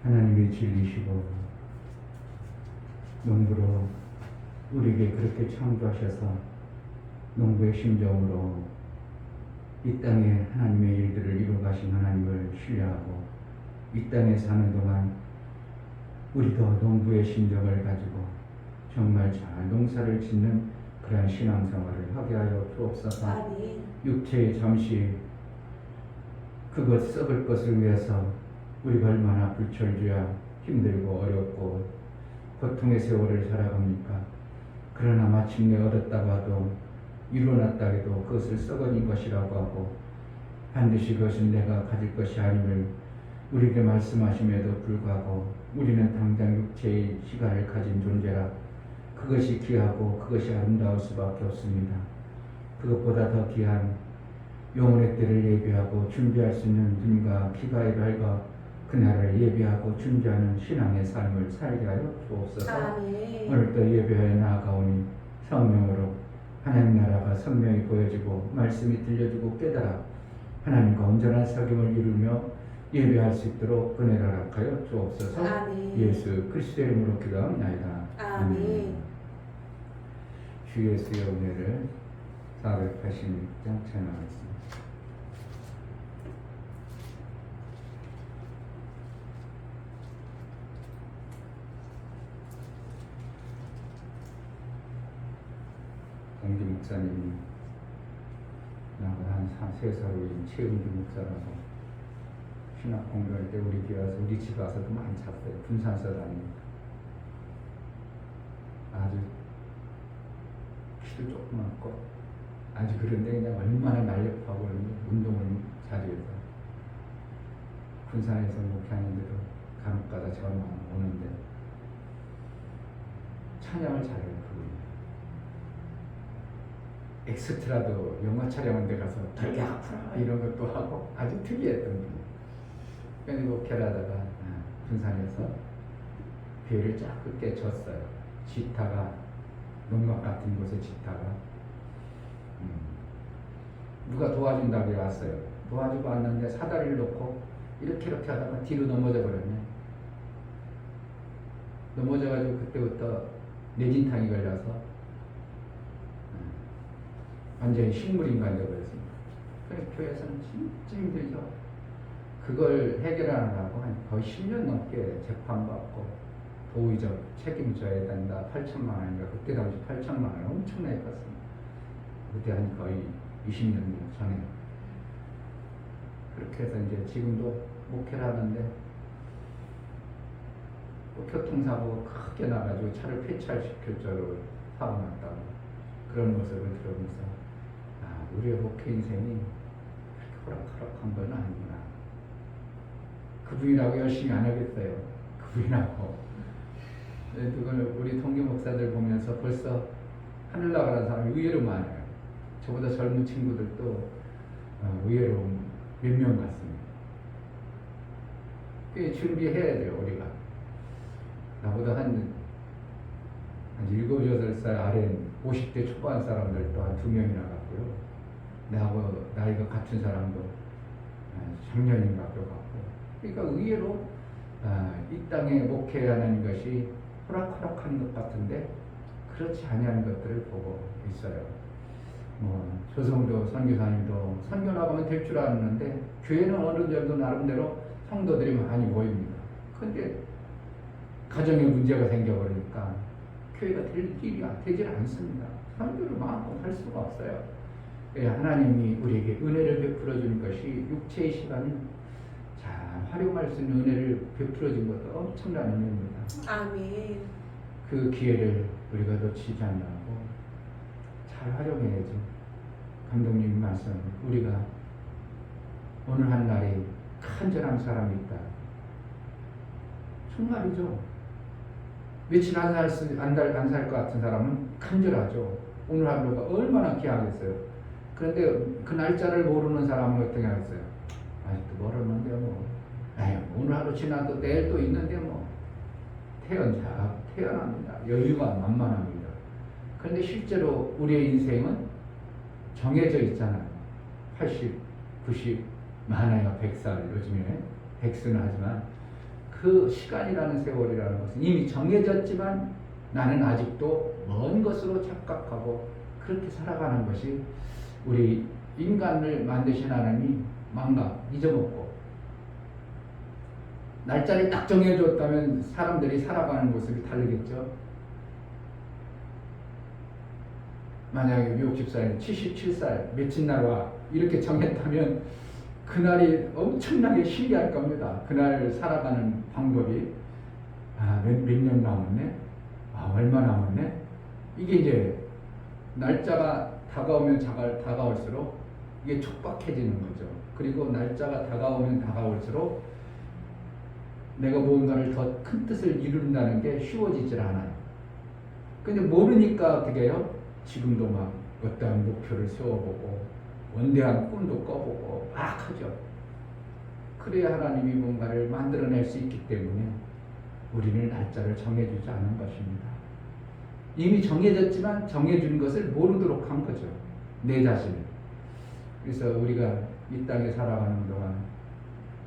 하나님이 진리시고 농부로 우리에게 그렇게 창조하셔서 농부의 심정으로 이 땅에 하나님의 일들을 이루어가신 하나님을 신뢰하고 이 땅에 사는 동안 우리도 농부의 심정을 가지고 정말 잘 농사를 짓는 그러한 신앙생활을 하게 하여 주옵소서. 아멘. 육체에 잠시 그것 썩을 것을 위해서 우리가 얼마나 불철주야 힘들고 어렵고 고통의 세월을 살아갑니까? 그러나 마침내 얻었다고 하도 이루어놨다 해도 그것을 썩어진 것이라고 하고 반드시 그것은 내가 가질 것이 아님을 우리에게 말씀하심에도 불구하고 우리는 당장 육체의 시간을 가진 존재라 그것이 귀하고 그것이 아름다울 수밖에 없습니다. 그것보다 더 귀한 영혼의 때를 예비하고 준비할 수 있는 눈과 귀가 밝아 그날을 예비하고 준비하는 신앙의 삶을 살게 하여 주옵소서. 아멘. 오늘도 예배하여 나아가오니 성령으로 하나님 나라가 선명히 보여지고 말씀이 들려지고 깨달아 하나님과 온전한 사귐을 이루며 예배할 수 있도록 은혜를 허락하여 주옵소서. 아멘. 예수 그리스도의 이름으로 기도합니다. 아멘. 주 예수의 은혜를 486장 찬양하겠습니다. 동기 목사님이 나보다 한 3살 위인 최은주 목사라고 신학 공부할 때 우리 교회 와서 우리 집 와서도 많이 잤어요. 분산서 다니니까 아주 키도 조그맣고 아주 그런데 그냥 얼마나 날렵하고 운동을 자주 해서 군산에서 목회하는데도 간혹가다 전화 오는데 찬양을 잘해요. 그분이 엑스트라도 영화 촬영한 데 가서 되게 아프라 이런 것도 하고 아주 특이했던 분이에요. 그래서 목회를 하다가 군산에서 교회를 쫙 끝게 졌어요. 지타가 농막 같은 곳에 지타가 누가 도와준다고 왔어요. 도와주고 왔는데 사다리를 놓고 이렇게 하다가 뒤로 넘어져 버렸네. 넘어져가지고 그때부터 뇌진탕이 걸려서 완전히 식물인간 되어버렸습니다. 그래서 교회에서는 진짜 힘들죠. 그걸 해결하느라고 한 거의 10년 넘게 재판받고 도의적 책임져야 된다. 8천만 원인가 그때 당시 8천만 원 엄청나게 컸습니다. 그때 한 거의 20년 전에 그렇게 해서 이제 지금도 목회를 하는데 또 교통사고 크게 나가지고 차를 폐차시킬 정도로 사고 났다고 그런 모습을 들으면서 우리의 목회 인생이 그렇게 호락호락한 건 아니구나. 그분이라고 열심히 안 하겠어요. 그분이라고. 그걸 우리 동기 목사들 보면서 벌써 하늘 나가는 사람이 의외로 많아요. 저보다 젊은 친구들도 의외로 몇 명 같습니다. 꽤 준비해야 돼요, 우리가. 나보다 한 7, 8살 아래인 50대 초반 사람들도 한 2명이나 같고요. 나하고 나이가 같은 사람도 작년인가 같고. 그러니까 의외로 이 땅에 목회하는 것이 호락호락한 것 같은데 그렇지 아니하는 것들을 보고 있어요. 조성도 선교사님도 선교 나가면 될 줄 알았는데 교회는 어느 정도 나름대로 성도들이 많이 모입니다. 그런데 가정에 문제가 생겨버리니까 교회가 될 길이 되질 않습니다. 선교를 마음껏 할 수가 없어요. 하나님이 우리에게 은혜를 베풀어 주는 것이 육체의 시간을 잘 활용할 수 있는 은혜를 베풀어 준 것도 엄청난 은혜입니다. 아멘. 그 기회를 우리가 놓치지 않고 잘 활용해야죠. 감독님 말씀 우리가 오늘 한 날이 간절한 사람이 있다. 정말이죠. 며칠 안 살 것 같은 사람은 간절하죠. 오늘 하루가 얼마나 귀하겠어요. 그런데 그 날짜를 모르는 사람은 어떻게 하겠어요? 아직도 멀었는데 오늘 하루 지나도 내일 또 있는데 태어납니다. 여유가 만만합니다. 그런데 실제로 우리의 인생은 정해져 있잖아요. 80, 90, 많아야 100살 요즘에 100수는 하지만 그 시간이라는 세월이라는 것은 이미 정해졌지만 나는 아직도 먼 것으로 착각하고 그렇게 살아가는 것이 우리 인간을 만드신 하나님이 잊어먹고 날짜를 딱 정해줬다면 사람들이 살아가는 모습이 다르겠죠. 만약에 미국 집사님 77살 며칠 날 와 이렇게 정했다면 그날이 엄청나게 신기할 겁니다. 그날 살아가는 방법이 몇 년 남았네? 얼마 남았네? 이게 이제 날짜가 다가오면 다가올수록 이게 촉박해지는 거죠. 그리고 날짜가 다가오면 다가올수록 내가 무언가를 더 큰 뜻을 이룬다는 게 쉬워지질 않아요. 근데 모르니까 어떻게 해요? 지금도 막 어떠한 목표를 세워보고 원대한 꿈도 꿔보고 막 하죠. 그래야 하나님이 뭔가를 만들어낼 수 있기 때문에 우리는 날짜를 정해주지 않은 것입니다. 이미 정해졌지만 정해준 것을 모르도록 한 거죠. 내 자신을. 그래서 우리가 이 땅에 살아가는 동안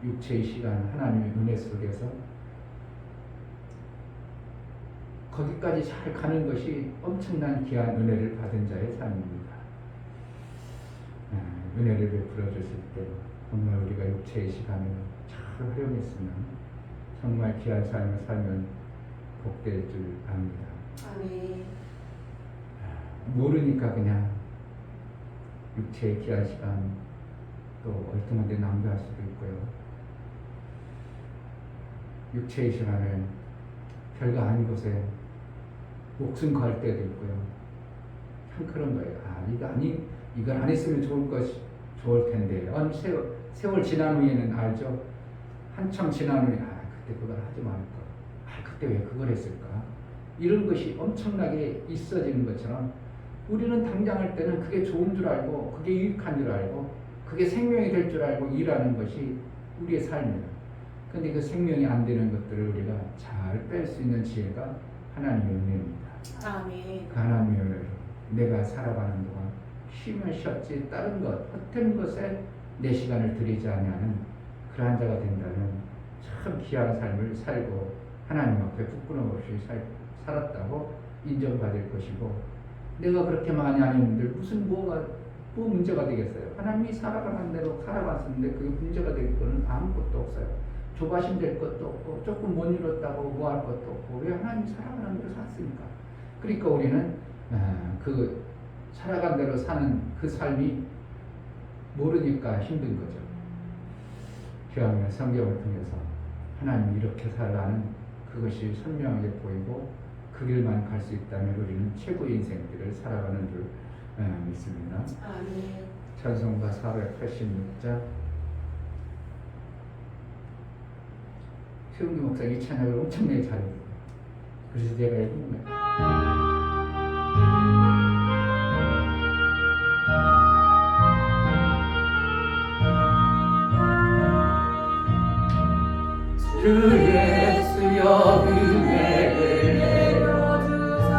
육체의 시간 하나님의 은혜 속에서 거기까지 잘 가는 것이 엄청난 귀한 은혜를 받은 자의 삶입니다. 은혜를 베풀어 줬을 때 정말 우리가 육체의 시간을 잘 활용했으면 정말 귀한 삶을 살면 복될 줄 압니다. 아멘. 모르니까 그냥 육체의 귀한 시간 또 얼통한 데 낭비할 수도 있고요. 육체의 시간을 별거 아닌 곳에 목숨 걸 때도 있고요. 참 그런 거예요. 이걸 안 했으면 좋을 텐데. 세월 지난 후에는 알죠. 한참 지난 후에 그때 그걸 하지 말걸. 그때 왜 그걸 했을까? 이런 것이 엄청나게 있어지는 것처럼 우리는 당장 할 때는 그게 좋은 줄 알고 그게 유익한 줄 알고 그게 생명이 될 줄 알고 일하는 것이 우리의 삶이에요. 근데 그 생명이 안 되는 것들을 우리가 잘 뺄 수 있는 지혜가 하나님의 은혜입니다. 아멘. 그 하나님의 은혜로 내가 살아가는 동안 쉬면 쉬었지 다른 것, 헛된 것에 내 시간을 들이지 않는 그러한 자가 된다면 참 귀한 삶을 살고 하나님 앞에 부끄러움 없이 살았다고 인정받을 것이고, 내가 그렇게 많이 안 했는데 뭐 문제가 되겠어요? 하나님이 살아가는 대로 살아갔었는데 그게 문제가 될 거는 아무것도 없어요. 조바심 될 것도 없고 조금 못 이뤘다고 뭐 할 것도 없고, 왜 하나님이 살아가는 대로 샀으니까. 그러니까 우리는 그 살아간 대로 사는 그 삶이 모르니까 힘든 거죠. 귀한 성경을 통해서 하나님이 이렇게 살라는 그것이 선명하게 보이고 그 길만 갈 수 있다면 우리는 최고의 인생들을 살아가는 줄 믿습니다. 아멘. 찬송가 486장 최은규 목사 이 찬양을 엄청나게 잘해요. 그래서 제가 읽은 거예요. 주 예수여 은혜를 내려주사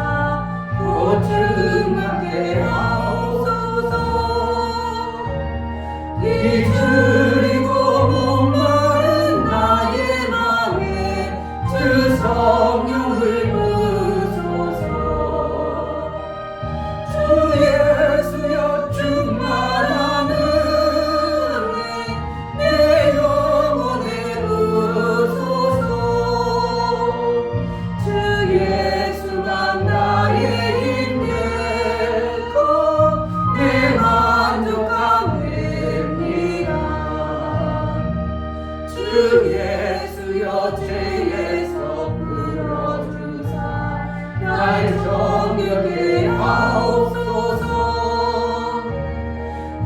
보증하게 하옵소서. 이주리고 목마른 나의 맘에 주 성령을 부소서. 주 예수여 충만한 은혜 내 영혼에 부소서. 주 예수가 나의 힘 되고 내 만족함 됩니다. 주 예수여 죄에서 풀어주사 날 정결케 하옵소서.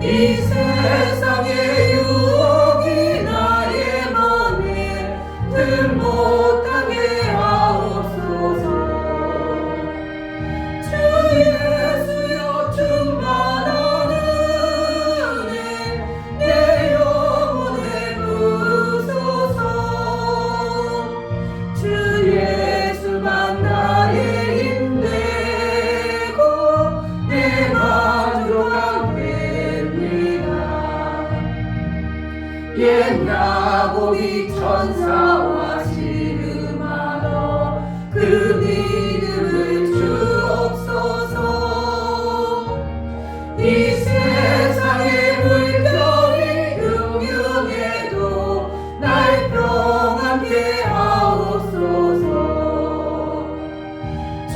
이 세상의 유혹이 나의 몸에 들 못하게 하옵소서. 주 예수여 충만한 은혜 내 영혼에 부소서. 주 예수만 나의 힘 되고 내 만족함 됩니다. 옛 야곱이 천사와 시 기쁘게 하옵소서. 주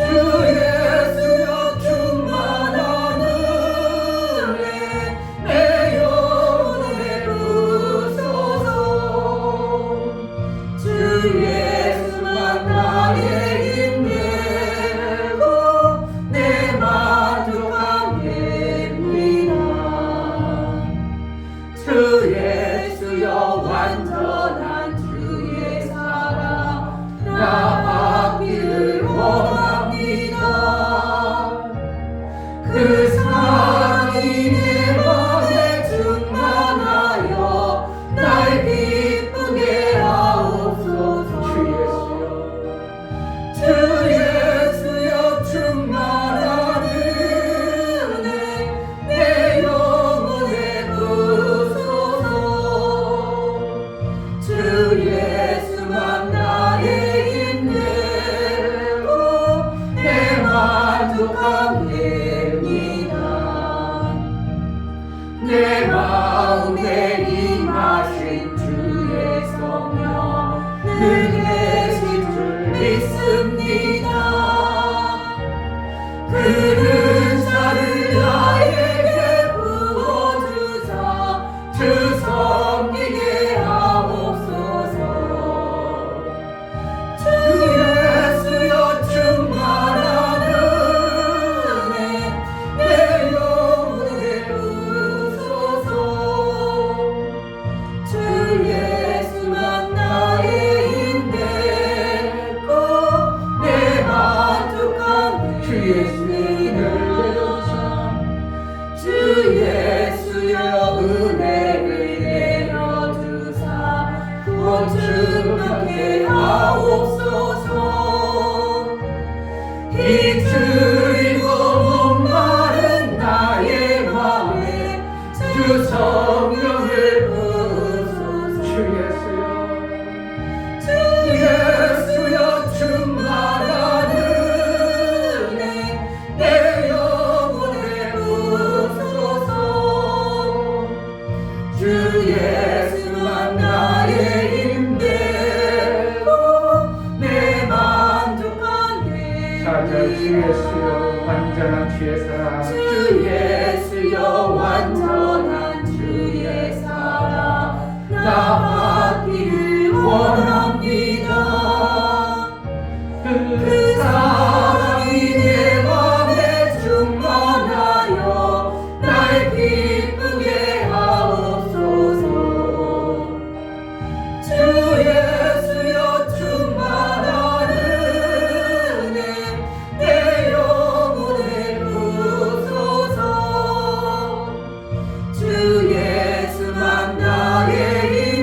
예수여 충만한 은혜 내 영혼에 부소서. 주 예수만 나의 힘되고 내 만족함입니다. 주 예수여 완전한 주의 사랑 나아가기를 원합니다. 그 사랑이 내 맘에 충만하여 날 기쁘게 하옵소서. 주 예수여 충만한 은혜 내 영혼에 부소서. 주 예수만 나의 힘되고 내 만족함입니다. 내 마음에 임하신 주의 성령 늘 계신 줄 믿습니다. 그 은사를 나에게 부어주사 주 섬기게 하옵소서. 주 예수여 충만한 은혜 내 영혼에 부소서. 주 예수만 나의 힘되고 내 만족함입니다. 주 예수여 은혜를 내려주사 곧 충만케 하옵소서. 이 줄이고 목마른 나의 맘에 주 성령을 부소서. 주 예수여 충만한 은혜 내 영혼에 부소서. 주 예수만 나의 힘되고 내 만족함입니다. 사자 주 예수여 완전한 주의 사랑 주 예수여 완전한 주의 사랑 나아가기를 원합니다. 그 사랑이 내 맘에 충만하여 날 기쁘게 하옵소서. 주 예수여 충만한 은혜 내 영혼에 부소서. 주 예수만 나의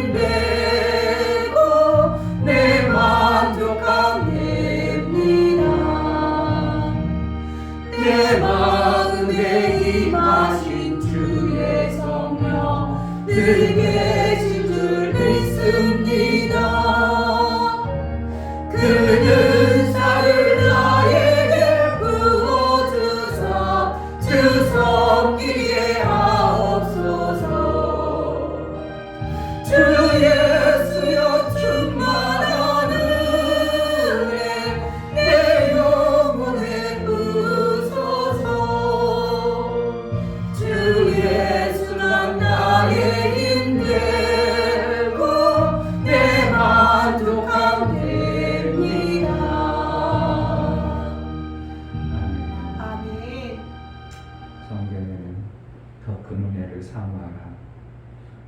힘되고 내 만족함입니다. 내 마음에 임하신 주의 성령 늘 계신 줄 믿습니다. 그 은사를 나에게 부어주사 주 섬기게 하옵소서. 주 예수여 충만한 은혜 내 영혼에 부소서. 주 예수만 나의 힘되고 내 만족함입니다. 아멘. 성경에는 더 큰 은혜를 사모하라,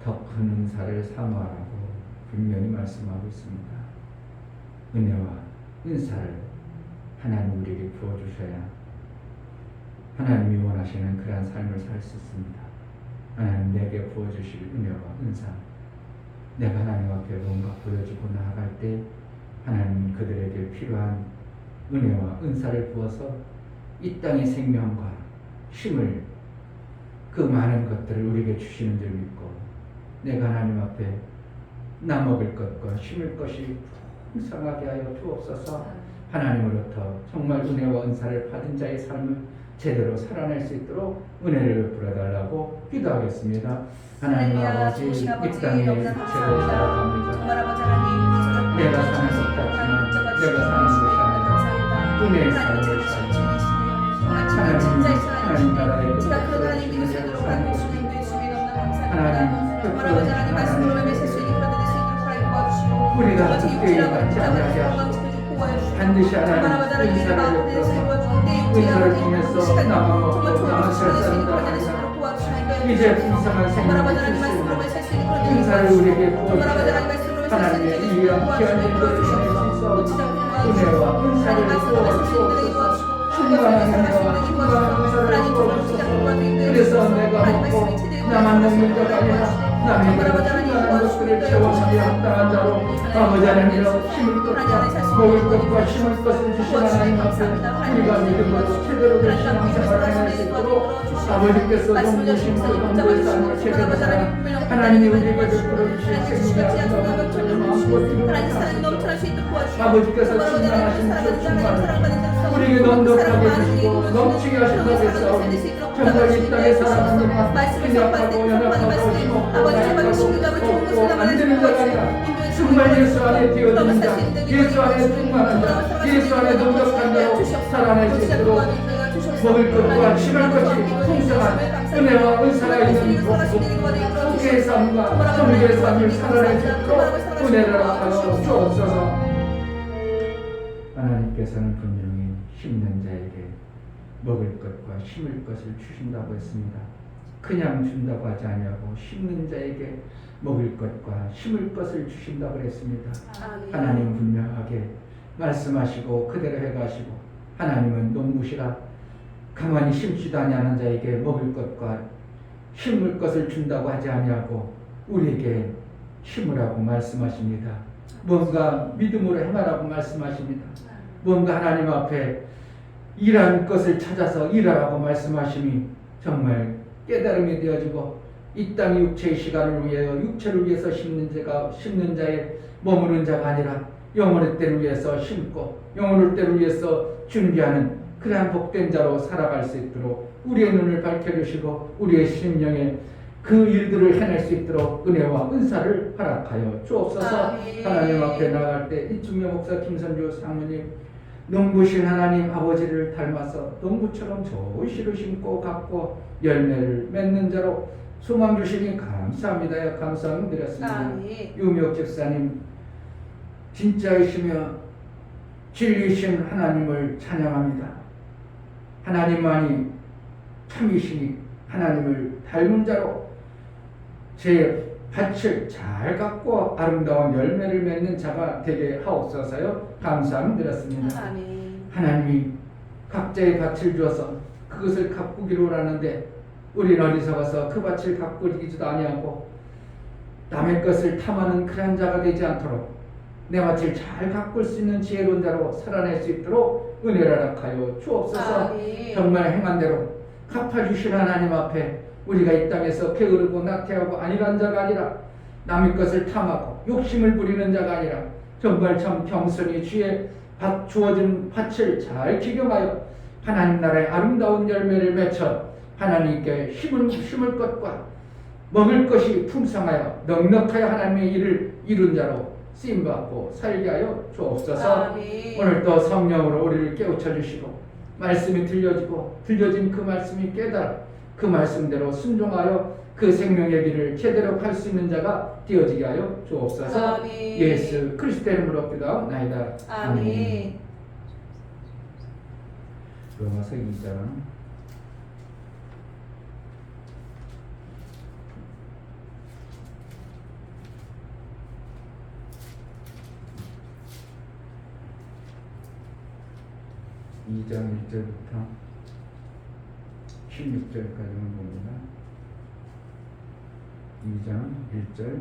더 큰 은사를 사모하라고 분명히 말씀하고 있습니다. 은혜와 은사를 하나님 우리에게 부어주셔야 하나님이 원하시는 그러한 삶을 살 수 있습니다. 하나님 내게 부어주실 은혜와 은사, 내가 하나님 앞에 뭔가 보여주고 나아갈 때 하나님은 그들에게 필요한 은혜와 은사를 부어서 이 땅의 생명과 힘을 그 많은 것들을 우리에게 주시는 줄 믿고 내가 하나님 앞에 나 먹을 것과 심을 것이 풍성하게 하여 주옵소서. 하나님으로부터 정말 은혜와 은사를 받은 자의 삶을 제대로 살아낼 수 있도록 은혜를 베풀어달라고 기도하겠습니다. 하나님 할렐루야. 아버지, 좋으신 이 아버지, 땅에 너무나 죄로 감사합니다. 살아갑니다. 정말 아버지 하나님, 내가 사는 것 같지만 내가 사는 것이 아니라 은혜의 삶을 살고 하나님 나라의 제가 그런 하나님 믿을 수 있도록 하나님 주님 주님이 너무나 감사합니다. 정말 아버지 하나님 말씀으로 맺을 수 있는 그런 데 될수 있도록 하나님 도와주시고 우리가 아버지 그때에 육체라고 받지 하나님 않게 보호하여 반드시 정말 하나님 아버지 하나님 은사를 마음 내서 베풀어서 이루어주고 내 은사를 육체가 통해서 나만 먹고 나만 살 사람도 아니라 이제 풍성한 정말 아버지 생명을 하나님 말씀으로 주시고 맺을 수 있는 그런 데 은사를 우리에게 정말 아버지 하나님 부어주시고 말씀으로 맺을 수 하나님의 있는 귀한 귀한 일들을 주시옵소서. 해낼 수 있어 놓치지 않고 은혜와 은사를 부어주옵소서 충만한 은혜와 충만한 은사를 부어주옵소서 그래서 내가 먹고 나만 먹는 자가 아니라 남에게 충만한 것들을 채워주기 합당한 자로 아버지 하나님이여 힘을 것과 먹을 것과 심을 것을 주신 하나님 앞에 우리가 믿음으로 제대로 된 신앙생활을 해낼 수 있도록 아버지께서 넘기신 그 넘길 삶을 제대로 살아 하나님이 우리에게 베풀어 주신 생명의 아름다운 것들을 마음껏 이루어가게 하소서. 아버지께서 충만하신 그 충만을 우리에게 넉넉하게 주시고 넘치게 하신다고 했사오니 정말 이 땅에 살아갑니다. 연약하고 연약하고 힘없고 나약하고 없고 안 되는 자가 아니라 정말 예수 안에 뛰어드는 자, 예수 안에 충만한 자, 예수 안에 넉넉한 자로 살아낼 수 있도록 먹을 것과 심을 것이 풍성한 은혜와 은사가 있는 복의 삶과 정의의 삶을 살아낼 수 있도록 은혜를 하여 주옵소서. 하나님께서는 분명히 심는 자에게 먹을 것과 심을 것을 주신다고 했습니다. 그냥 준다고 하지 아니하고 심는 자에게 먹을 것과 심을 것을 주신다고 했습니다. 하나님 분명하게 말씀하시고 그대로 해가시고 하나님은 농부시라 가만히 심지도 아니하는 자에게 먹을 것과 심을 것을 준다고 하지 아니하고 우리에게 심으라고 말씀하십니다. 뭔가 믿음으로 행하라고 말씀하십니다. 뭔가 하나님 앞에 일할 것을 찾아서 일하라고 말씀하심이 정말 깨달음이 되어지고 이 땅 육체의 시간을 위하여 육체를 위해서 심는 자의 머무는 자가 아니라 영혼의 때를 위해서 심고 영혼의 때를 위해서 준비하는 그러한 복된 자로 살아갈 수 있도록 우리의 눈을 밝혀주시고 우리의 심령에 그 일들을 해낼 수 있도록 은혜와 은사를 허락하여 주옵소서. 하나님 앞에 나갈 때 이충명 목사 김선주 사모님 농부신 하나님 아버지를 닮아서 농부처럼 좋은 씨를 심고 갖고 열매를 맺는 자로 소망 주시니 감사합니다. 감사함 드렸습니다. 유미옥 집사님 진짜이시며 진리신 하나님을 찬양합니다. 하나님만이 참이시니 하나님을 닮은 자로 제 밭을 잘 갖고 아름다운 열매를 맺는 자가 되게 하옵소서요. 감사함 드렸습니다. 하나님이 각자의 밭을 주어서 그것을 가꾸기로 하는데 우리는 어리석어서 그 밭을 가꾸기지도 아니하고 남의 것을 탐하는 그런 자가 되지 않도록 내 밭을 잘 가꿀 수 있는 지혜로운 자로 살아낼 수 있도록 은혜를 허락하여 주옵소서. 정말 행한 대로 갚아주신 하나님 앞에 우리가 이 땅에서 게으르고 나태하고 안일한 자가 아니라 남의 것을 탐하고 욕심을 부리는 자가 아니라 정말 참 겸손히 주의 주어진 밭을 잘 기경하여 하나님 나라의 아름다운 열매를 맺어 하나님께 심을 것과 먹을 것이 풍성하여 넉넉하여 하나님의 일을 이룬 자로 쓰임받고 살게 하여 주옵소서. 오늘도 성령으로 우리를 깨우쳐 주시고 말씀이 들려진 그 말씀이 깨달아 그 말씀대로 순종하여 그 생명의 길을 제대로 갈 수 있는 자가 되어지게 하여 주옵소서. 예수 그리스도의 이름으로 기도하옵나이다. 아멘. 로마서 2장 1절부터 16절까지만 봅니다. 2장 1절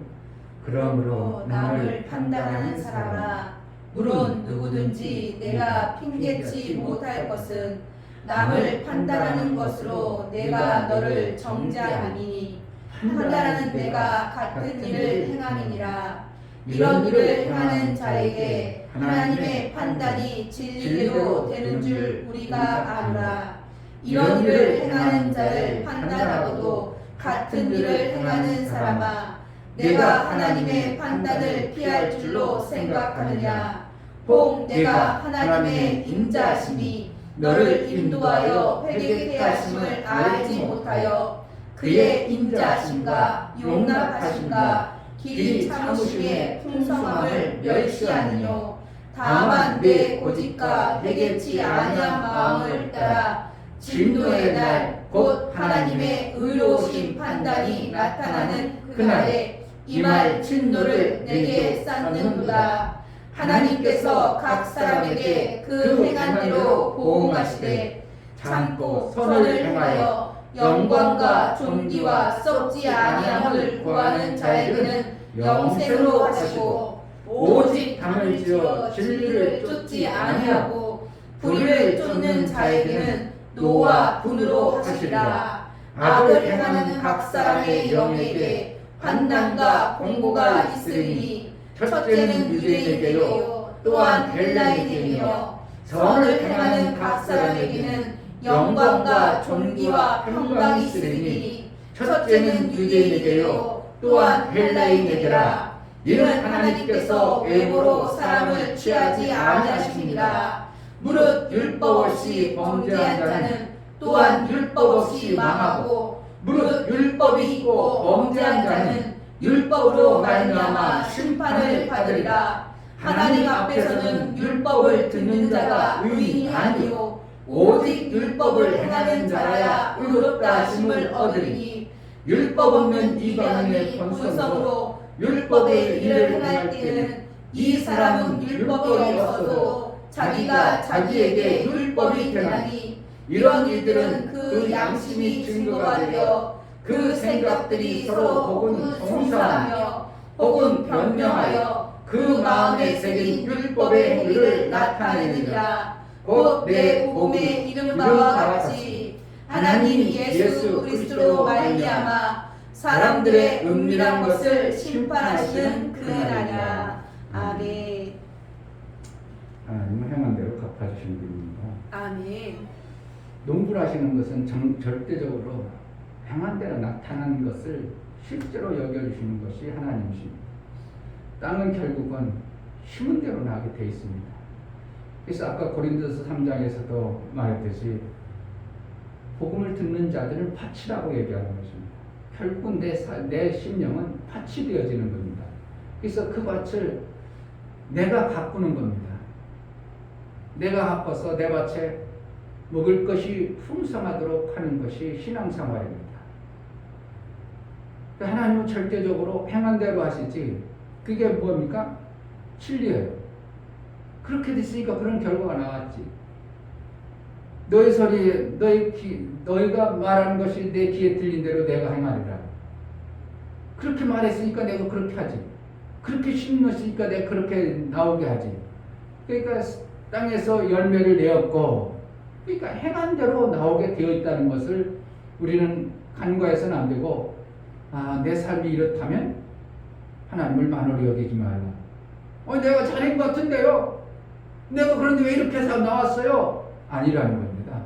그러므로 남을 판단하는 사람아 물론 누구든지 내가 핑계치 못할 것은 남을 판단하는 것으로 내가 너를 정죄함이니 판단하는 내가 같은 일을 행함이니라. 이런 일을 행하는 자에게 하나님의 판단이 진리대로 되는 줄 우리가 아노라. 이런 일을 행하는 자를 판단하고도 같은 일을 행하는 사람아, 내가 하나님의 판단을 피할 줄로 생각하느냐? 혹 내가 하나님의 인자심이 너를 인도하여 회개케 하심을 알지 못하여 그의 인자심과 용납하심과 길이 참으심의 풍성함을 멸시하느뇨? 다만 내 고집과 회개치 아니한 마음을 따라 진노의 날 곧 하나님의 의로우신 판단이 나타나는 그날에 임할 진노를 내게 쌓는도다. 하나님께서 각 사람에게 그 행한 대로 보응하시되 참고 선을 행하여 영광과 존귀와 썩지 아니함을 구하는 자에게는 영생으로 하시고 오직 담을 지어 진리를 쫓지 아니하고 불의를 쫓는 자에게는 노와 분으로 하시리라. 악을 행하는 각 사람의 영에게 환난과 공고가 있으리니 첫째는 유대인에게요 또한 헬라인에게요 선을 행하는 각 사람에게는 영광과 존귀와 평강이 있으리니 첫째는 유대인에게요 또한 헬라인에게라. 이는 하나님께서 외모로 사람을 취하지 아니하심이라. 무릇 율법 없이 범죄한 자는 또한 율법 없이 망하고 무릇 율법이 있고 범죄한 자는 율법으로 말미암아 심판을 받으리라. 하나님 앞에서는 율법을 듣는 자가 의인이 아니요 오직 율법을 행하는 자라야 의롭다 하심을 얻으리니 율법 없는 이방인의 본성으로 율법의 일을 행할 때는 이 사람은 율법이 없어도 자기가 자기에게 율법이 되나니 이런 일들은 그 양심이 증거가 되어 그 생각들이 서로 혹은 송사하며 혹은 변명하여 그 마음에 새긴 율법의 행위를 나타내느니라. 곧 내 복음의 이름과 같이 하나님 예수 그리스도로 말미암아 사람들의 은밀한 것을 심판하시는 그날이라. 아멘. 하나님은 행한 대로 갚아주시는 분입니다. 아멘. 농부라시는 것은 절대적으로 행한 대로 나타나는 것을 실제로 여겨주시는 것이 하나님이십니다. 땅은 결국은 심은 대로 나게 되어 있습니다. 그래서 아까 고린도서 3장에서도 말했듯이 복음을 듣는 자들은 밭이라고 얘기하는 것입니다. 결국 내 심령은 밭이 되어지는 겁니다. 그래서 그 밭을 내가 가꾸는 겁니다. 내가 가꿔서 내 밭에 먹을 것이 풍성하도록 하는 것이 신앙생활입니다. 하나님은 절대적으로 행한 대로 하시지 그게 뭡니까? 진리예요. 그렇게 됐으니까 그런 결과가 나왔지. 너희 소리, 너희가 말하는 것이 내 귀에 들린 대로 내가 행하리라. 그렇게 말했으니까 내가 그렇게 하지. 그렇게 심었으니까 내가 그렇게 나오게 하지. 그러니까 땅에서 열매를 내었고, 그러니까 행한 대로 나오게 되어 있다는 것을 우리는 간과해서는 안 되고, 내 삶이 이렇다면 하나님을 만홀히 여기지 말라. 내가 잘한 것 같은데요. 내가 그런데 왜 이렇게 해서 나왔어요? 아니라는 겁니다.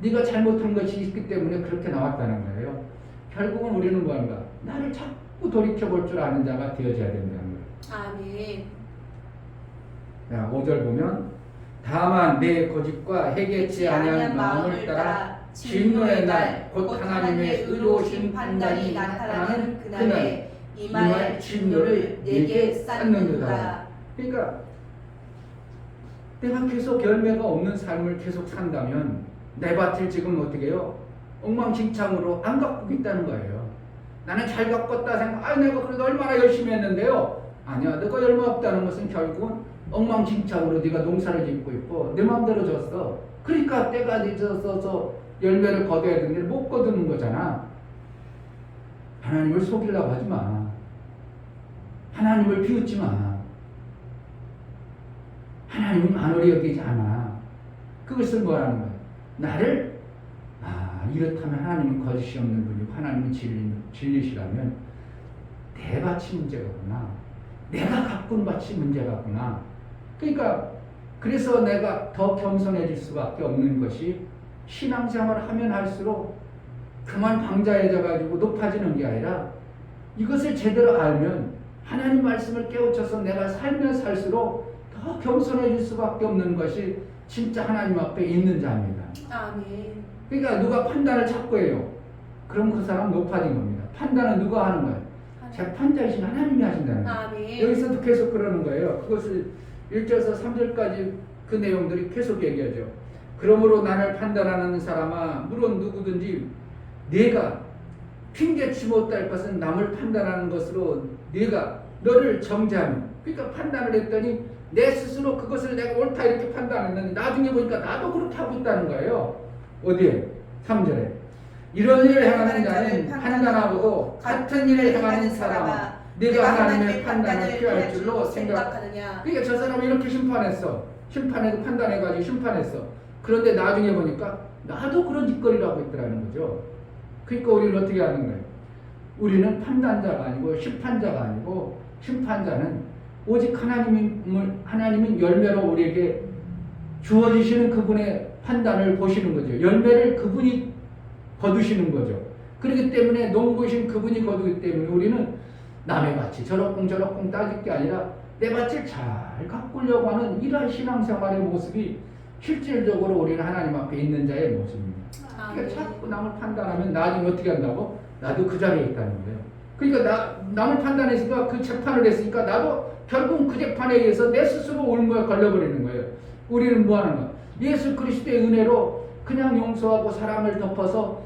네가 잘못한 것이 있기 때문에 그렇게 나왔다는 거예요. 결국은 우리는 뭐한가? 나를 자꾸 돌이켜볼 줄 아는 자가 되어져야 된다는 거예요. 아멘. 5절 보면 다만 내 고집과 해결치 아니한 마음을 따라 진노의 날 곧 하나님의 의로우신 판단이 나타나는 그날에 임할 진노를 내게 쌓는도다. 그러니까 내가 계속 열매가 없는 삶을 계속 산다면 내 밭을 지금 어떻게 해요? 엉망진창으로 안 가꾸고 있다는 거예요. 나는 잘 가꿨다 생각, 내가 그래도 얼마나 열심히 했는데요. 아니야, 너가 열매 없다는 것은 결국은 엉망진창으로 네가 농사를 짓고 있고 내 마음대로 졌어. 그러니까 때가 늦어서 열매를 거둬야 되는데 못 거두는 거잖아. 하나님을 속이려고 하지 마. 하나님을 비웃지 마. 하나님은 만홀히 여기지 않아. 그것을 뭐라는 거야? 나를 이렇다면 하나님은 거짓이 없는 분이고 하나님은 진리시라면 내 밭이 문제가구나. 내가 가꾼 밭이 문제가구나. 그러니까 그래서 내가 더 겸손해질 수밖에 없는 것이 신앙생활을 하면 할수록 그만 방자해져 가지고 높아지는 게 아니라 이것을 제대로 알면 하나님 말씀을 깨우쳐서 내가 살면 살수록 더 겸손해질 수밖에 없는 것이 진짜 하나님 앞에 있는 자입니다. 아멘. 그러니까 누가 판단을 자꾸 해요. 그럼 그 사람 높아진 겁니다. 판단은 누가 하는 거예요? 재판자이신 하나님이 하신다는 거예요. 아멘. 여기서도 계속 그러는 거예요. 그것을 1절에서 3절까지 그 내용들이 계속 얘기하죠. 그러므로 나를 판단하는 사람아, 물론 누구든지 네가 핑계치 못할 것은 남을 판단하는 것으로 네가 너를 정죄하면, 그러니까 판단을 했더니 내 스스로 그것을 내가 옳다 이렇게 판단했는데 나중에 보니까 나도 그렇게 하고 있다는 거예요. 어디에? 3절에 이런 일을 행하는 자는 판단하고도 같은 일을 행하는 사람아 네가 하나님의 판단을 피할 줄로 생각하느냐. 그러니까 저 사람은 이렇게 심판했어. 심판해도 판단해가지고 심판했어. 그런데 나중에 보니까 나도 그런 짓거리를 하고 있더라는 거죠. 그러니까 우리는 어떻게 하는 거예요? 우리는 판단자가 아니고 심판자가 아니고, 심판자는 오직 하나님이 열매로 우리에게 주어지시는 그분의 판단을 보시는 거죠. 열매를 그분이 거두시는 거죠. 그렇기 때문에 농부신 그분이 거두기 때문에 우리는 남의 밭이 저럭쿵저럭쿵 따질 게 아니라 내 밭을 잘 가꾸려고 하는 이러한 신앙생활의 모습이 실질적으로 우리는 하나님 앞에 있는 자의 모습입니다. 그러니까 자꾸 남을 판단하면 나중에 어떻게 한다고? 나도 그 자리에 있다는 거예요. 그러니까 남을 판단했으니까 그 재판을 했으니까 나도 결국 그 재판에 의해서 내 스스로 옳은 걸려버리는 거예요. 우리는 뭐 하는 거야? 예수 그리스도의 은혜로 그냥 용서하고 사랑을 덮어서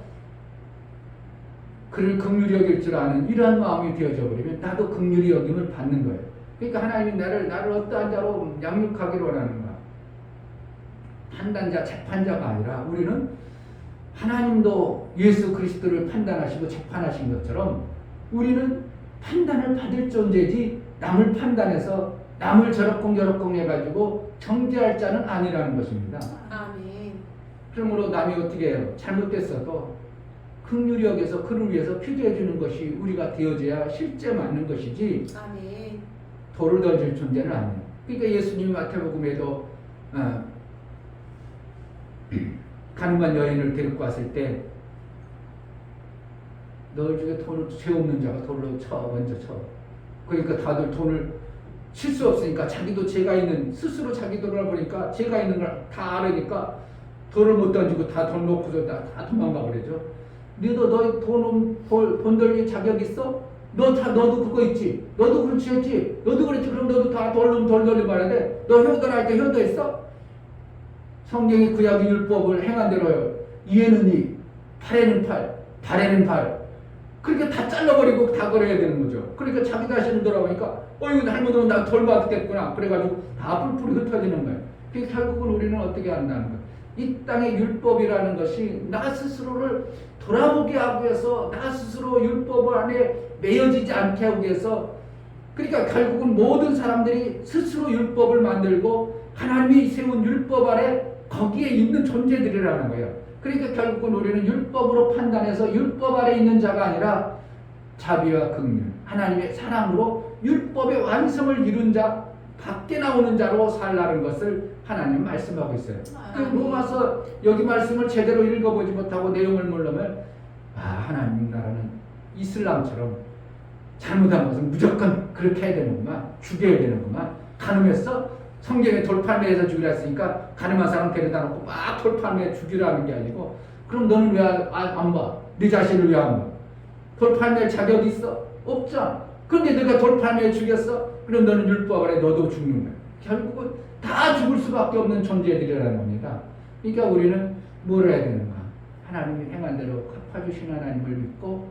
그를 긍휼히 여길 줄 아는 이러한 마음이 되어져 버리면 나도 긍휼히 여김을 받는 거예요. 그러니까 하나님이 나를 어떠한 자로 양육하기를 원하는 거야. 판단자, 재판자가 아니라 우리는 하나님도 예수 그리스도를 판단하시고 재판하신 것처럼 우리는 판단을 받을 존재지 남을 판단해서 남을 저럭쿵저럭쿵 해가지고 정죄할 자는 아니라는 것입니다. 아멘. 그러므로 남이 어떻게 해요? 잘못됐어도 긍휼히 여겨서 그를 위해서 피조해 주는 것이 우리가 되어져야 실제 맞는 것이지 아멘. 돌을 던질 존재는 아니에요. 그러니까 예수님이 마태복음에도 가늠한 여인을 데리고 왔을 때 너희 중에 돈을 죄 없는 자가 돌로 먼저 쳐. 그러니까 다들 돈을 칠 수 없으니까 자기도 죄가 있는, 스스로 자기 돈을 알아보니까 죄가 있는 걸 다 알으니까 돌을 못 던지고 다 돈 놓고서 다 도망가 버리죠. 너희 돈 돌릴 자격 있어? 너도 그거 있지? 너도 그렇지 했지? 너도 그렇지? 그럼 너도 다 돌 돌려 말해야 돼? 너 효도할 때 효도했어? 성경이 구약 율법을 행한 대로요. 이에는 이, 팔에는 팔, 발에는 발. 그렇게 다 잘라버리고 다 걸어야 되는 거죠. 그러니까 자기 자신을 돌아보니까 이거 잘못하면 나 돌 받겠구나. 그래가지고 다 뿔뿔이 흩어지는 거예요. 그래서 결국은 우리는 어떻게 한다는 거예요. 이 땅의 율법이라는 것이 나 스스로를 돌아보게 하기 위해서, 나 스스로 율법 안에 매여지지 않게 하기 위해서, 그러니까 결국은 모든 사람들이 스스로 율법을 만들고 하나님이 세운 율법 아래 거기에 있는 존재들이라는 거예요. 그러니까 결국은 우리는 율법으로 판단해서 율법 아래 있는 자가 아니라 자비와 긍휼, 하나님의 사랑으로 율법의 완성을 이룬 자, 밖에 나오는 자로 살라는 것을 하나님 말씀하고 있어요. 로마서 여기 말씀을 제대로 읽어보지 못하고 내용을 모르면 하나님 나라는 이슬람처럼 잘못한 것은 무조건 그렇게 해야 되는구만, 죽여야 되는구만, 가늠했어? 성경에 돌팔매해서 죽이라 했으니까 가늠한 사람 데려다 놓고 막 돌팔매 죽이라는 게 아니고, 그럼 너는 왜 안 봐? 네 자신을 왜 안 봐? 돌팔매할 자격이 있어? 없잖아. 그런데 내가 돌팔매에 죽였어? 그럼 너는 율법 아래 너도 죽는 거야. 결국은 다 죽을 수밖에 없는 존재들이라는 겁니다. 그러니까 우리는 뭘 해야 되는가? 하나님이 행한 대로 갚아주신 하나님을 믿고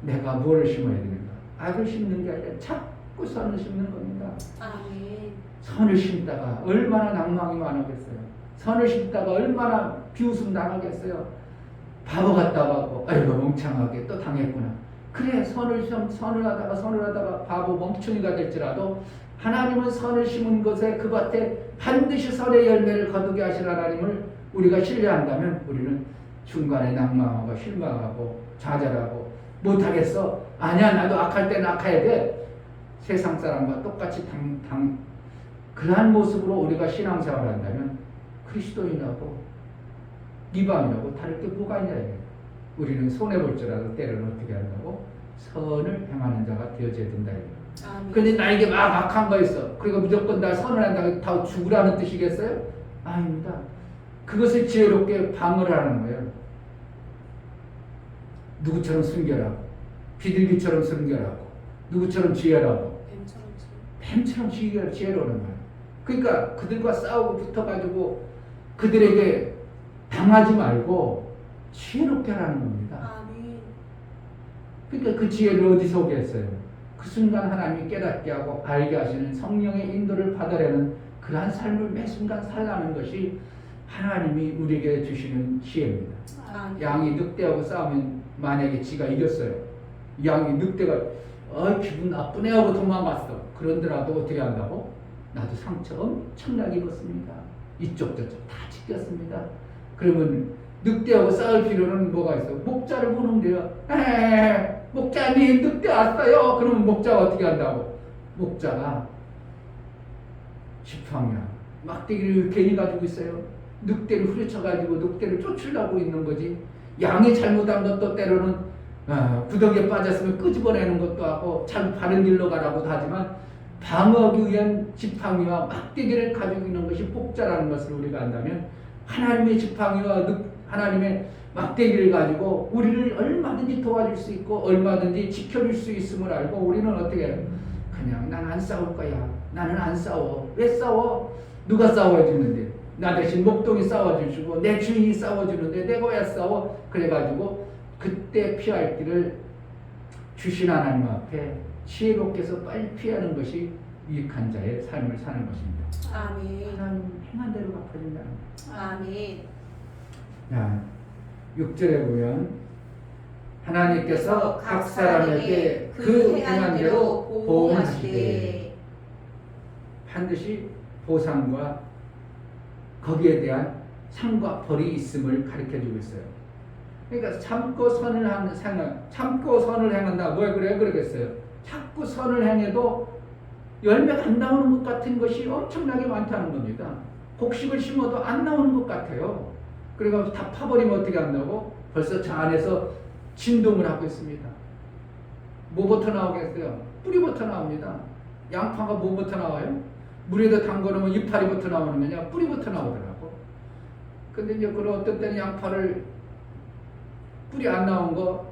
내가 뭐를 심어야 되는가? 악을 심는 게 아니라 자꾸 선을 심는 겁니다. 아멘. 선을 심다가 얼마나 낭망이 많았겠어요. 선을 심다가 얼마나 비웃음 당하겠어요. 바보 같다고 하고 아이고 멍청하게 또 당했구나. 그래, 선을 하다가 바보 멍청이가 될지라도 하나님은 선을 심은 것에 그 밭에 반드시 선의 열매를 거두게 하실 하나님을 우리가 신뢰한다면 우리는 중간에 낭망하고 실망하고 좌절하고 못하겠어. 아니야, 나도 악할 때는 악해야 돼. 세상 사람과 똑같이 그러한 모습으로 우리가 신앙생활을 한다면 그리스도인하고 네 밤이라고 다를 게 뭐가 있냐 이게. 우리는 손해볼 줄 알아도 때로는 어떻게 한다고? 선을 행하는 자가 되어져야 된다 이게. 아멘. 근데 나에게 막 악한 거 있어. 그리고 무조건 나 선을 한다고 다 죽으라는 뜻이겠어요? 아닙니다. 그것을 지혜롭게 방어를 하는 거예요. 누구처럼 숨겨라고, 비둘기처럼 숨겨라고, 누구처럼 지혜라고, 뱀처럼 지혜로는 거예요. 그러니까 그들과 싸우고 붙어가지고 그들에게 당하지 말고 지혜롭게 하라는 겁니다. 아멘. 그러니까 그 지혜를 어디서 오게 했어요? 그 순간 하나님이 깨닫게 하고 알게 하시는 성령의 인도를 받으려는 그러한 삶을 매 순간 살라는 것이 하나님이 우리에게 주시는 지혜입니다. 아멘. 양이 늑대하고 싸우면 만약에 지가 이겼어요. 양이 늑대가 기분 나쁘네 하고 도망갔어. 그런데라도 어떻게 한다고? 나도 상처 엄청나게 입었습니다. 이쪽 저쪽 다 찢겼습니다. 그러면 늑대하고 싸울 필요는 뭐가 있어? 목자를 보는 데요. 목자님 늑대 왔어요. 그러면 목자가 어떻게 한다고? 목자가 지팡이야 막대기를 괜히 가지고 있어요. 늑대를 후려쳐가지고 늑대를 쫓으려고 있는 거지. 양이 잘못한 것도 때로는 구덩이에 빠졌으면 끄집어내는 것도 하고 참 바른 길로 가라고도 하지만 방어하기 위한 지팡이와 막대기를 가지고 있는 것이 목자라는 것을 우리가 안다면 하나님의 지팡이와 하나님의 막대기를 가지고 우리를 얼마든지 도와줄 수 있고 얼마든지 지켜줄 수 있음을 알고 우리는 어떻게 해요? 그냥 난 안 싸울 거야. 나는 안 싸워. 왜 싸워? 누가 싸워주는데? 나 대신 목동이 싸워주시고 내 주인이 싸워주는데 내가 왜 싸워? 그래가지고 그때 피할 길을 주신 하나님 앞에 지혜롭게 해서 빨리 피하는 것이 유익한 자의 삶을 사는 것입니다. 아멘. 하나님 행한 대로 갚아준다는 거예요. 아멘. 자, 6절에 보면 하나님께서 각 사람에게 그 행한 대로 보응하시되 반드시 보상과 거기에 대한 상과 벌이 있음을 가르쳐주고 있어요. 그러니까 참고 선을 행한다. 왜 그래요? 그러겠어요. 자꾸 선을 행해도 열매가 안 나오는 것 같은 것이 엄청나게 많다는 겁니다. 곡식을 심어도 안 나오는 것 같아요. 그리고 다 파버리면 어떻게 한다고? 벌써 저 안에서 진동을 하고 있습니다. 뭐부터 나오겠어요? 뿌리부터 나옵니다. 양파가 뭐부터 나와요? 물에다 담궈놓으면 이파리부터 나오는 거냐? 뿌리부터 나오더라고. 근데 이제 그런 어떤 때는 양파를 뿌리 안 나온 거,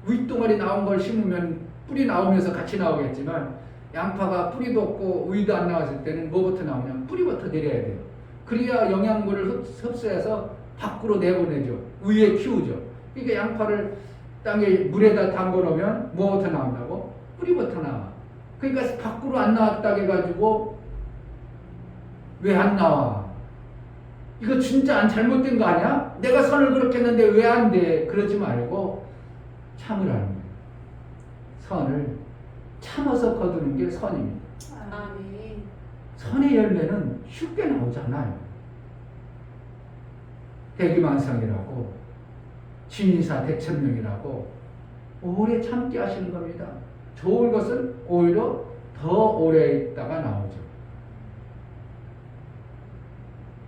윗동아리 나온 걸 심으면 뿌리 나오면서 같이 나오겠지만 양파가 뿌리도 없고 우유도 안 나왔을 때는 뭐부터 나오냐? 뿌리부터 내려야 돼요. 그래야 영양분을 흡수해서 밖으로 내보내죠. 위에 키우죠. 그러니까 양파를 땅에 물에다 담궈 놓으면 뭐부터 나온다고? 뿌리부터 나와. 그러니까 밖으로 안 나왔다고 해가지고 왜 안 나와? 이거 진짜 안 잘못된 거 아니야? 내가 선을 그렇게 했는데 왜 안 돼? 그러지 말고 참으라는 거예요. 선을 참아서 거두는 게 선입니다. 아멘. 선의 열매는 쉽게 나오잖아요. 대기만성이라고 진사 대천명이라고 오래 참게 하시는 겁니다. 좋은 것은 오히려 더 오래 있다가 나오죠.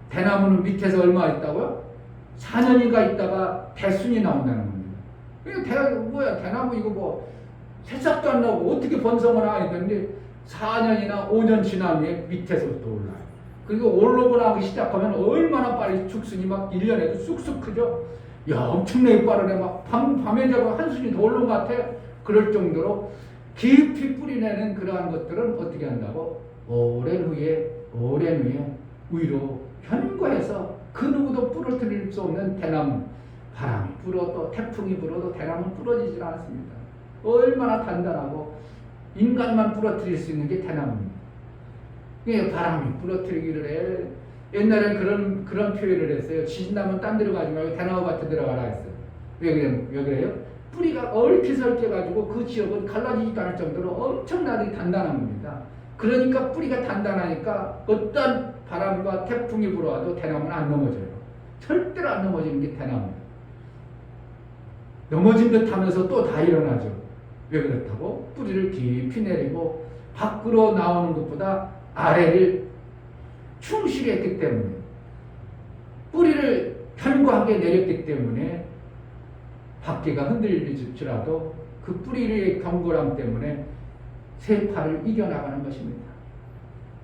대나무는 밑에서 얼마 있다고요? 4년인가 있다가 대순이 나온다는 겁니다. 이거 대나무 이거 뭐 새싹도 안 나오고 어떻게 번성을 하는데 4년이나 5년 지난 후에 밑에서부터 올라요. 그리고 올라오고 나기 시작하면 얼마나 빨리 죽순이 막 1년에도 쑥쑥 크죠. 야, 엄청나게 빠르네. 막 밤에 자고 한순이 더 오른 것 같아. 그럴 정도로 깊이 뿌리내는 그러한 것들은 어떻게 한다고? 오랜 후에 위로 현고해서 그 누구도 부러뜨릴 수 없는 대나무. 바람이 불어도 태풍이 불어도 대나무는 부러지질 않습니다. 얼마나 단단하고 인간만 부러뜨릴 수 있는 게 대나무입니다. 바람이 부러뜨리기를 해. 옛날엔 그런 표현을 했어요. 지진나면 딴 데로 가지 말고 대나무밭에 들어가라 했어요. 왜 그래요? 뿌리가 얽혀설켜 가지고 그 지역은 갈라지지도 않을 정도로 엄청나게 단단한 겁니다. 그러니까 뿌리가 단단하니까 어떤 바람과 태풍이 불어와도 대나무는 안 넘어져요. 절대로 안 넘어지는 게 대나무예요. 넘어진 듯 하면서 또 다 일어나죠. 왜 그렇다고? 뿌리를 깊이 내리고 밖으로 나오는 것보다 아래를 충실히 했기 때문에 뿌리를 견고하게 내렸기 때문에 밖에가 흔들릴지라도 그 뿌리의 견고함 때문에 세파를 이겨나가는 것입니다.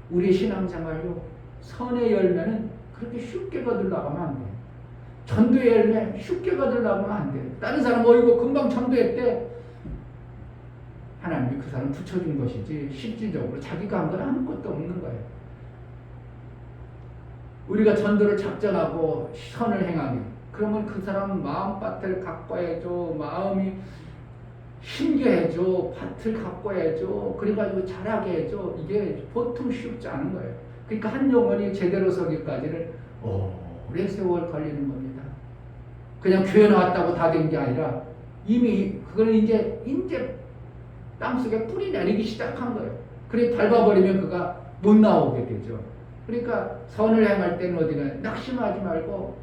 우리 신앙생활로 선의 열매는 그렇게 쉽게 거들나가면 안 돼요. 전도의 열매 쉽게 거들나가면 안 돼요. 다른 사람 어이고 금방 전도했대. 하나님이 그 사람 붙여준 것이지 실질적으로 자기가 한 건 아무것도 없는 거예요. 우리가 전도를 작정하고 선을 행하기, 그러면 그 사람은 마음밭을 가꿔야죠. 마음이 힘겨해줘. 밭을 가꿔야죠. 그래가지고 자라게 해줘. 이게 보통 쉽지 않은 거예요. 그러니까 한 영혼이 제대로 서기까지는 오래 세월 걸리는 겁니다. 그냥 교회 나왔다고 다 된 게 아니라 이미 그거는 이제 땅속에 뿌리 내리기 시작한 거예요. 그래 밟아버리면 그가 못 나오게 되죠. 그러니까 선을 행할 때는 어디가 낙심하지 말고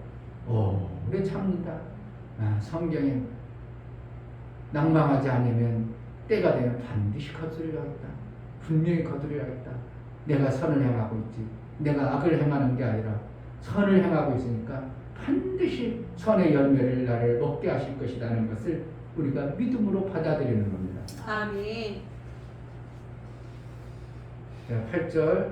오래 참는다. 성경에 낭망하지 않으면 때가 되면 반드시 거두리라겠다. 분명히 거두리라겠다. 내가 선을 행하고 있지. 내가 악을 행하는 게 아니라 선을 행하고 있으니까 반드시 선의 열매를 나를 먹게 하실 것이라는 것을 우리가 믿음으로 받아들이는 겁니다. 아멘. 8절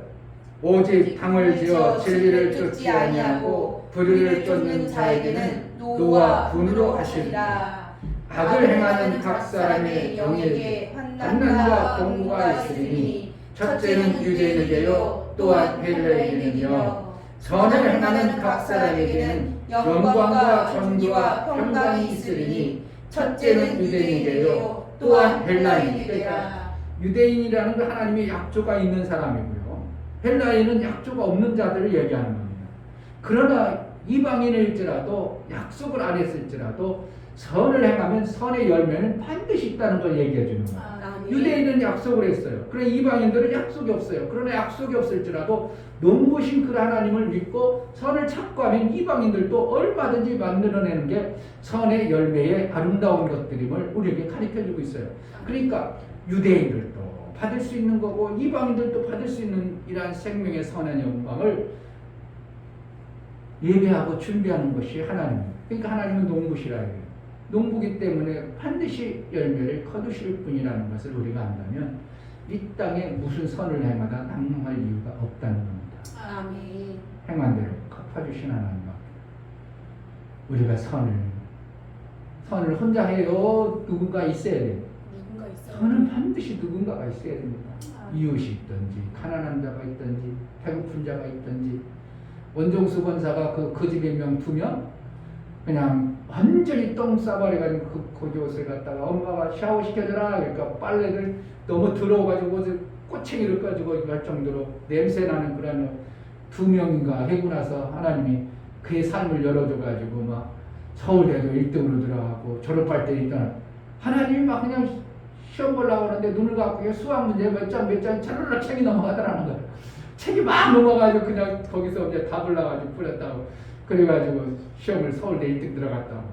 오직 당을 지어 진리를 쫓지 아니하고 불의를 쫓는 자에게는 노와 분으로 하시리라. 악을 행하는 각 사람의 영에게 환난과 공고가 있으리니 첫째는 유대인에게요 또한 헬라인에게는요. 선을 행하는 각 사람에게는 영광과 존귀와 평강이 있으리니 첫째는 유대인에게요 또한 헬라인에게라. 유대인이라는 건 하나님의 약조가 있는 사람이고요. 헬라인은 약조가 없는 자들을 얘기하는 겁니다. 그러나 이방인일지라도 약속을 안 했을지라도 선을 행하면 선의 열매는 반드시 있다는 걸 얘기해 주는 거예요. 유대인은 약속을 했어요. 그러나 이방인들은 약속이 없어요. 그러나 약속이 없을지라도 농부신 그 하나님을 믿고 선을 찾고 하면 이방인들도 얼마든지 만들어내는 게 선의 열매의 아름다운 것들임을 우리에게 가르쳐주고 있어요. 그러니까 유대인들도 받을 수 있는 거고 이방인들도 받을 수 있는 이러한 생명의 선한 영광을 예배하고 준비하는 것이 하나님입니다. 그러니까 하나님은 농부시라 해요. 농부기 때문에 반드시 열매를 거두실 분이라는 것을 우리가 안다면 이 땅에 무슨 선을 행하다 낭망할 이유가 없다는 겁니다. 아멘. 행한 대로 갚아주신 하나님 앞에 우리가 선을 혼자 해요. 누군가 있어야 돼요. 누군가 있어요. 선은 반드시 누군가가 있어야 됩니다. 이웃이 있든지 가난한 자가 있든지 배고픈 자가 있든지. 원종수 권사가 그 집에 명 2명 그냥 완전히 똥 싸버려가지고 그 옷을 갖다가 엄마가 샤워 시켜줘라. 그러니까 빨래를 너무 더러워가지고 옷을 꼬챙이를 가지고 할 정도로 냄새나는 그런 2명인가 해고 나서 하나님이 그의 삶을 열어줘가지고 막 서울대도 1등으로 들어가고 졸업할 때 일단 하나님이 막 그냥 시험 보려고 하는데 눈을 감고 수학 문제 몇 장 차르르 책이 넘어가더라는 거예요. 책이 막 넘어가지고 그냥 거기서 이제 답을 나가지고 풀렸다고. 그래가지고 시험을 서울대 1등 들어갔다고.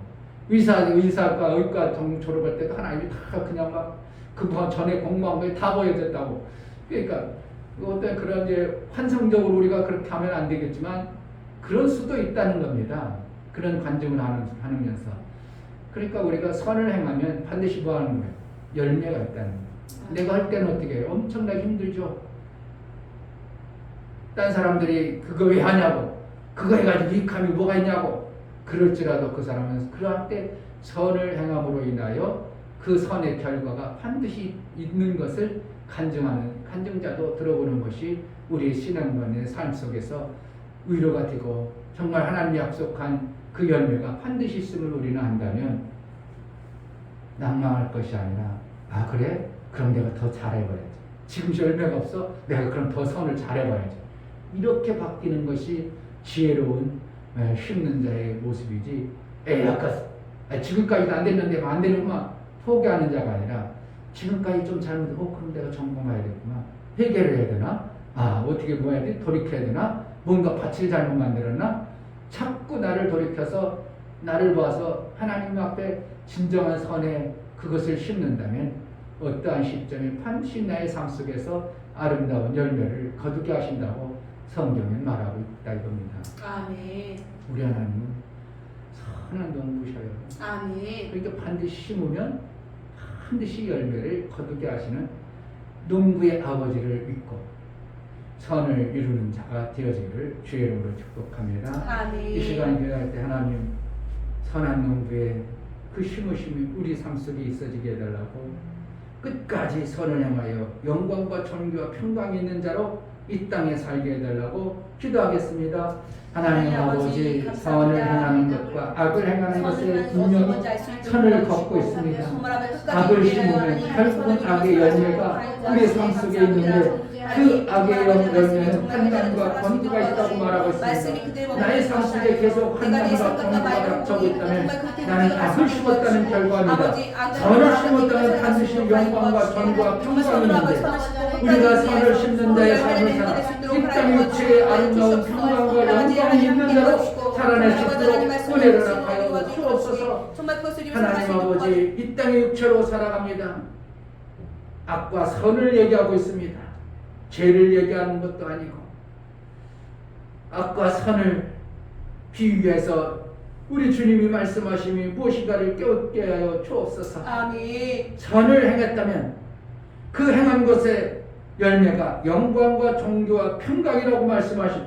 의사과 의과 졸업할 때도 하나님이 다 그냥 막 그 전에 공부한 거에 다 보여줬다고. 그러니까 어떤 그런 이제 환상적으로 우리가 그렇게 하면 안 되겠지만 그럴 수도 있다는 겁니다. 그런 관점을 하면서. 그러니까 우리가 선을 행하면 반드시 뭐 하는 거예요? 열매가 있다는 거예요. 내가 할 때는 어떻게 해요? 엄청나게 힘들죠. 딴 사람들이 그거 왜 하냐고, 그거 해가지고 이익함이 뭐가 있냐고 그럴지라도 그 사람은 그럴 때 선을 행함으로 인하여 그 선의 결과가 반드시 있는 것을 간증자도 들어보는 것이 우리의 신앙관의 삶 속에서 위로가 되고 정말 하나님이 약속한 그 열매가 반드시 있음을 우리는 안다면 낭망할 것이 아니라 그래? 그럼 내가 더 잘해봐야지. 지금 열매가 없어? 내가 그럼 더 선을 잘해봐야지. 이렇게 바뀌는 것이 지혜로운 심는 자의 모습이지. 지금까지도 안 됐는데 안 되는구만 포기하는 자가 아니라 지금까지 좀 잘못해서 그럼 내가 점검해야겠구나. 회개를 해야 되나? 어떻게 뭐 해야 돼? 돌이켜야 되나? 뭔가 밭을 잘못 만들었나? 자꾸 나를 돌이켜서 나를 봐서 하나님 앞에 진정한 선에 그것을 심는다면 어떠한 시점에 반드시 나의 삶 속에서 아름다운 열매를 거두게 하신다고 성경은 말하고 있다 이겁니다. 아멘. 우리 하나님은 선한 농부셔요. 아멘. 그러니까 반드시 심으면 반드시 열매를 거두게 하시는 농부의 아버지를 믿고 선을 이루는 자가 되어지기를 주의 이름으로 축복합니다. 아멘. 이 시간 기도할 때 하나님 선한 농부의 그 심으심이 우리 삶 속에 있어지게 해달라고 끝까지 선을 행하여 영광과 존귀와 평강이 있는 자로 이 땅에 살게 해달라고 기도하겠습니다. 하나님 아버지, 선을 행하는 것과 악을 행하는 것에 분명히 선을 걷고 있습니다. 악을 심으면 결국은 악의 열매가 우리 삶 속에 있는데 그 악의 열매는 판단과 권위가 있다고 말하고 있습니다. 나의 삶 속에 계속 판단과 권위가 닥쳐오고 있다면 나는 악을 심었다는 결과입니다. 선을 심었다면 반드시 영광과 전과 평강이 있는데 우리가 선을 심는 자의 삶을 살아 이 땅 육체의 아름다운 평강과 영광이 있는 자로 살아낼 수 있도록 은혜를 허락하여 주옵소서. 하나님 아버지, 이 땅의 육체로 살아갑니다. 악과 선을 얘기하고 있습니다. 죄를 얘기하는 것도 아니고 악과 선을 비유해서 우리 주님이 말씀하심이 무엇인가를 깨닫게 하여 주옵소서. 아멘. 선을 행했다면 그 행한 것의 열매가 영광과 존귀와 평강이라고 말씀하시고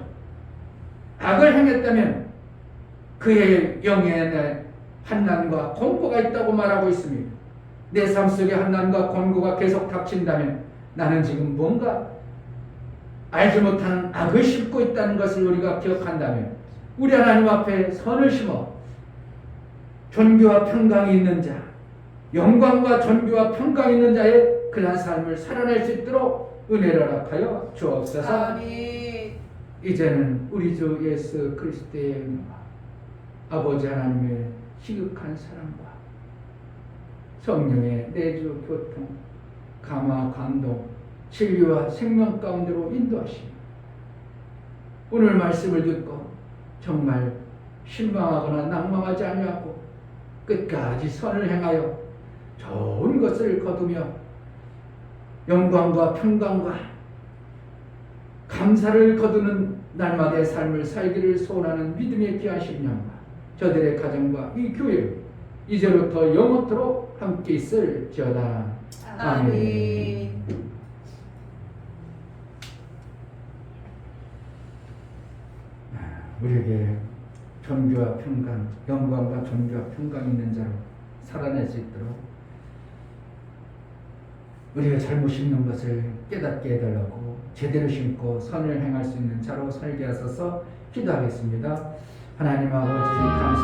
악을 행했다면 그의 영에 한난과 곤고가 있다고 말하고 있습니다. 내 삶 속에 한난과 곤고가 계속 닥친다면 나는 지금 뭔가 알지 못하는 악을 심고 있다는 것을 우리가 기억한다면 우리 하나님 앞에 선을 심어 존귀와 평강이 있는 자, 영광과 존귀와 평강이 있는 자의 그러한 삶을 살아낼 수 있도록 은혜를 허락하여 주옵소서. 아멘. 이제는 우리 주 예수 그리스도의 은혜와 아버지 하나님의 시극한 사랑과 성령의 내주 교통, 감화 감동, 진리와 생명 가운데로 인도하시며 오늘 말씀을 듣고 정말 실망하거나 낭망하지 아니하고 끝까지 선을 행하여 좋은 것을 거두며 영광과 평강과 감사를 거두는 날마다의 삶을 살기를 소원하는 믿음의 귀한 심령과 저들의 가정과 이 교회 이제부터 영원토록 함께 있을지어다. 아멘. 우리에게 존귀와 평강, 영광과 존귀와 평강 있는 자로 살아낼 수 있도록 우리가 잘못 심는 것을 깨닫게 해달라고 제대로 심고 선을 행할 수 있는 자로 살게 하소서. 기도하겠습니다. 하나님 아버지 감사합니다.